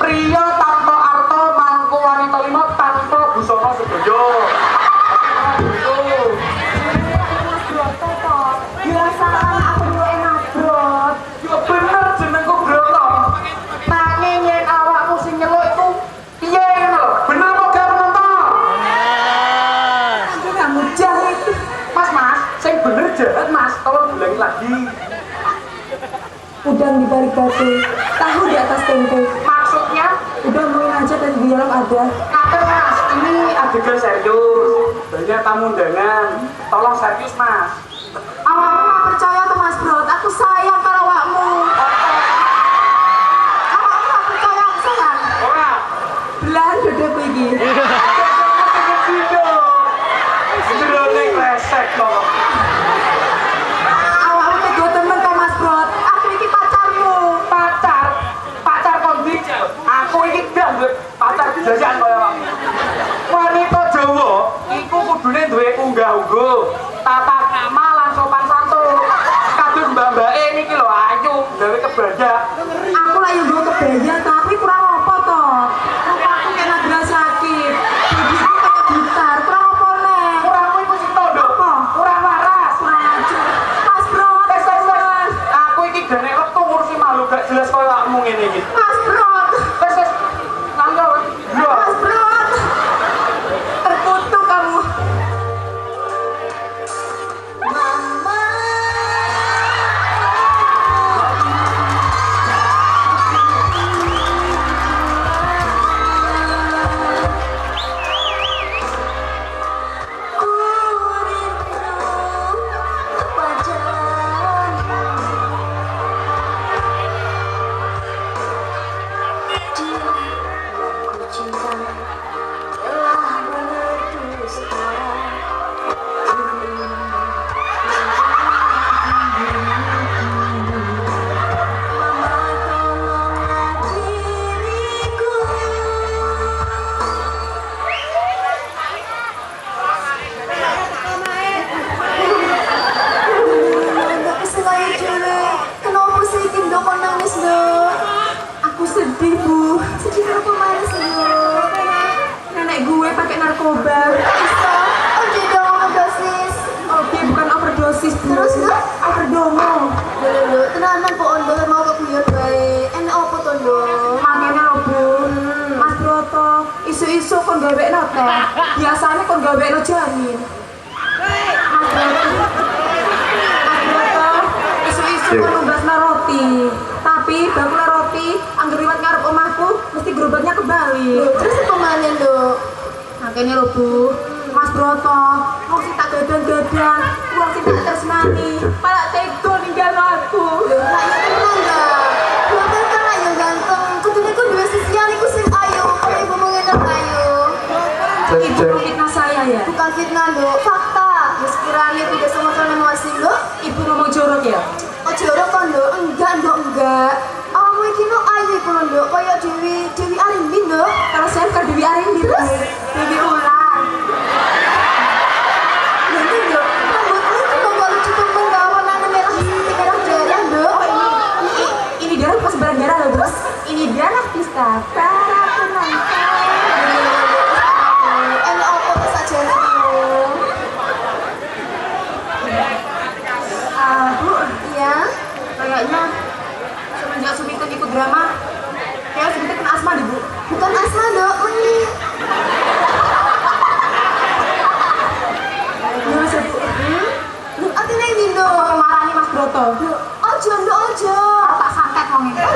Pria tanpa arto mangko wanita lima tanpa busana sedoyo. Biasaan aku duwe nabrot. Ya bener jenengku Broto. Nanging yen awakmu sing nyeluk iku piye ngono lho? Bener apa gak penonton? Aku kamu jahit. Mas, sing bener jahat Mas, tolong ulangi lagi. Udang di balik batu, tahu di atas tempe. Maksudnya, Udah main aja tadi di dalam ada. kata Mas, ini adegan serius. Banyak tamu undangan. Tolong serius Mas. Awakmu gak percaya tuh Mas Brot, aku sayang karo awakmu. Awakmu gak percaya aku sayang. Ora. Belahan dodoku iki. Jroning resek kok. Awakmu tego temen to Mas Brot. Aku iki pacarmu. Pacar kondi. Aku iki gak duwe pacar jajan kaya awakmu. Wanita Jawa iku kudune duwe unggah-ungguh, tata krama lan sopan santun. Kados mbak-mbake niki lho ayu, gawe kebadak. Aku lah yang bawa kebaya tapi kurang apa toh. Rupaku kena gerak sakit. Gigiku kayak gitar, kurang apa nek. Kurangmu iku sing tondo. Apa? Kurang waras. Kurang ajar. Mas Brot, Wes. Aku iki gene wektu ngurusi makhluk gak jelas kaya awakmu ngene iki. Mas Brot. Wes. Nangga wes. Yo. Mas Brot. Terkutuk kamu. Mama. Kenapa sih Kindo kok nangis dok? Aku sedih bu. Sedih apa manis dok? Nenek gue pakai narkoba. Bisa? Oh jadi overdosis. Oke bukan overdosis bu. Terus dok? Overdomo. Dulu, tenanan po ondo mau kekuyut bae. Enak apa to, Nduk? Makanya lo bu. Mas Broto, isu-isu kon gawe no teh. Biasanya kon gawe no janin. Mas Broto, isu-isu kon membahas roti. Tapi bakul roti, angger liwat ngarep omahku, mesti gerobaknya kembali. Terus apa maneh, Nduk? Makanya lo bu, Mas Broto, mau sih tak gadang-gadang, mau sih tak tresnani, malah tega ninggal aku. Lho, lah ya tenan enggak? Dokter kan ayo ganteng. Kudune ku duwe sisian iku sing ayu, kaya ibu mengenal ayu. Ibu fitnah saya ya? Bukan fitnah, Nduk. Fakta. Wis kirane tidak sama kalian masih, Nduk. Ibu ngomong jorok ya? Oh, jorok kan, Nduk? Enggak, Nduk, enggak. Awakmu iki no ayu iku lho, Nduk. Kaya Dewi Arimbi, Nduk. Kalau saya bukan Dewi Arimbi, Dewi Ular. Lho, Nduk. Rambutmu itu kok lucu tumpeng gak warnanya merah seperti merah darah, Nduk. Ini darah pas sebarang darah loh bos. Ini darah pista para penonton. Enak apa bisa jarimu? Bu, Iya? kayaknya semenjak Suminten ikut drama, kayak Suminten kena asma deh bu. Bukan asma, Nduk. Gimana sih bu? Lho, artinya ini, Nduk. Kemarin nih Mas Broto. Ojo, Nduk, ojo. Tak santet ngomongin.